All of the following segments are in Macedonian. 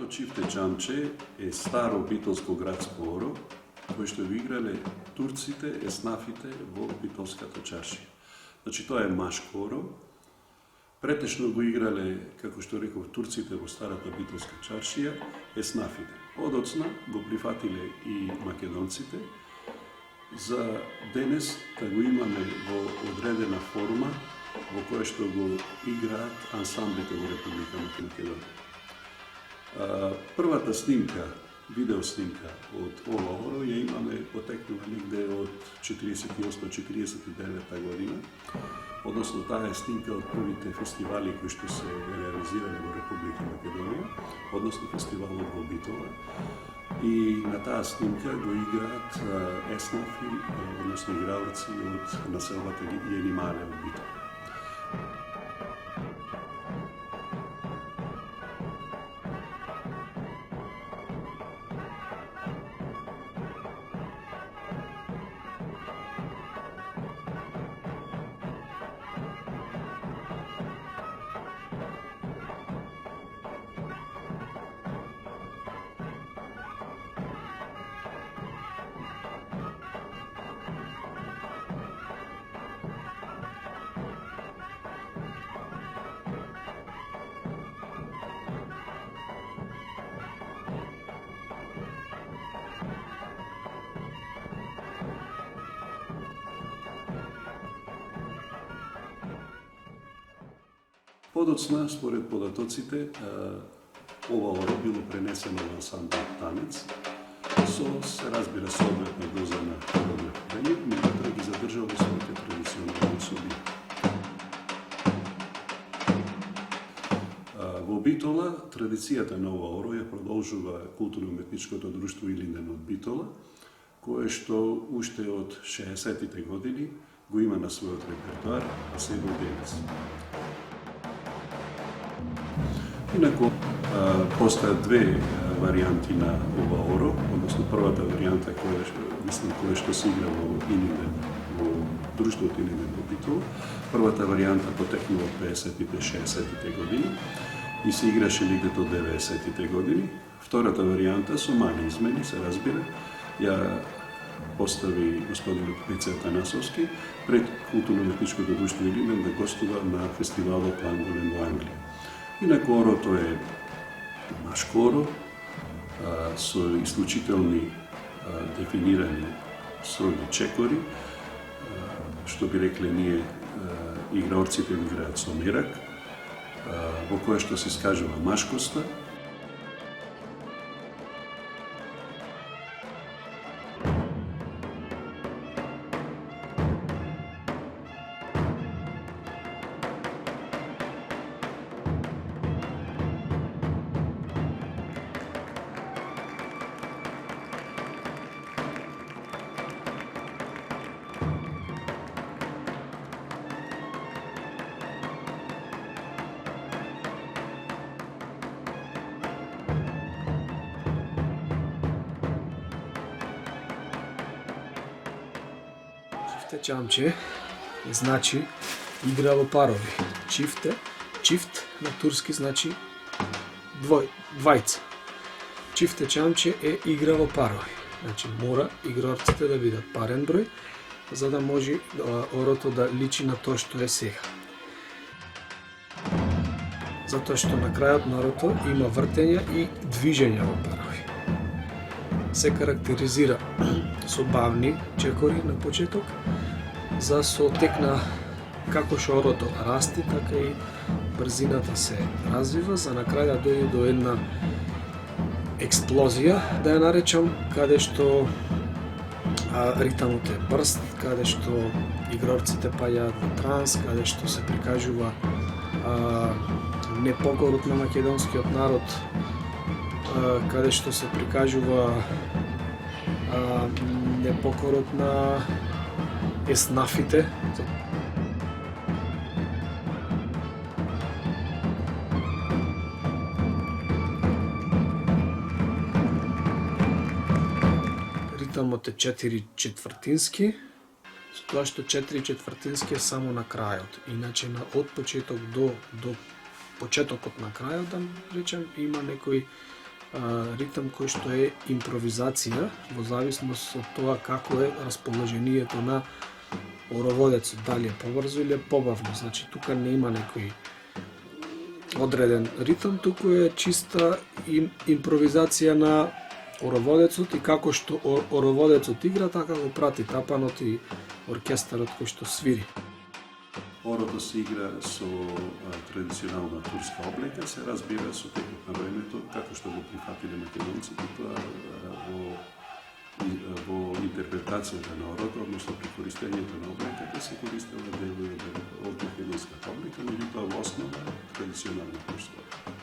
Чифте Чамче е старо битолско градско оро, кое што го играле турците, еснафите во битолската чаршија. Значи, тоа е машко оро. Претешно го играле, како што реков, турците во старата битолска чаршија, еснафите. Одоцна го прифатиле и македонците, за денес да го имаме во одредена форма во која што го играат ансамблите во Република Македонија. Првата снимка, видео снимка од ова оро ја имаме потекнува негде од 48-49 година. Односно, таа е снимка од првите фестивали кои што се реализирале во Република Македонија, односно фестивалот во Битола. И на таа снимка го играат еснафи, односно играорци од населбата Јенимале од Битола. Подоцна, според податоците, ова оро било пренесено во ансамбл танец, се разбира соодветна доза на хореографирање, меѓутоа ги задржало своите традиционални особини. Во Битола традицијата на ова оро ја продолжува културно-уметничкото друштво Илинден од Битола, кое што уште од 60-тите години го има на својот репертоар, а се до денес. Инаку, постојат две варијанти на ова оро, односно првата варијанта која што се игра во Илинден, во друштвото Илинден во Битола. Првата варијанта потекнува од 50-тите, 60-тите години и се играше негде до 90-тите години. Втората варијанта со мали измени, се разбира, ја постави господин Пеце Атанасовски пред културно-уметничкото друштво Илинден да гостува на фестивалот Ланголен во Англија. Инаку орото е машко оро, со исклучителни дефинирани строги чекори, што би рекле ние, играорците го играат со мерак, во кое што се искажува машкоста. Чифте Чамче значи игра во парови. Чифт на турски значи двајца. Чифте Чамче е игра во парови. Значи мора играорците да бидат парен број, за да може орото да личи на тоа што е сега. Затоа што на крајот на орото има вртења и движења во парови. Се карактеризира со бавни чекори на почеток, за со тек на како што орото расти, така и брзината се развива, за на крај да дојде до една експлозија, да ја наречам, каде што ритмот е брз, каде што играорците паѓаат во транс, каде што се прикажува непокорот на македонскиот народ, каде што се прикажува непокорот на еснафите. Ритмот е 4/4, со тоа што 4/4 е само на крајот. Иначе од почеток до почетокот на крајот, да речем, има некои ритм кој што е импровизација во зависност од тоа како е расположението на ороводецот, дали е побрзо или е побавно. Значи тука не има некој одреден ритм, туку е чиста импровизација на ороводецот и како што ороводецот игра, така го прати тапанот и оркестарот кој што свири. Орото се игра со традиционална турска облека, се разбира со текот на времето, како што го прифатиле македонците, тоа во интерпретацијата на орото, односно при користењето на облеката, се користела делови од македонската облека, меѓутоа во основа традиционална турска облека.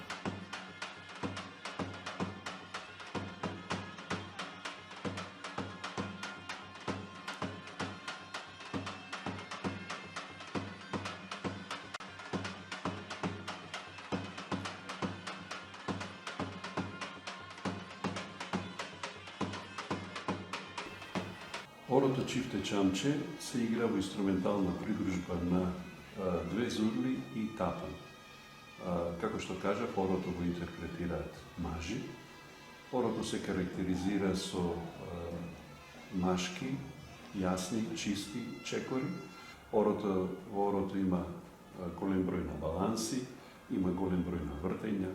Орото чифте чамче се игра во инструментална придружба на две зурли и тапан. Како што кажав, орото го интерпретираат мажи. Орото се карактеризира со машки, јасни, чисти чекори. Во орото има голем број на баланси, има голем број на вртења.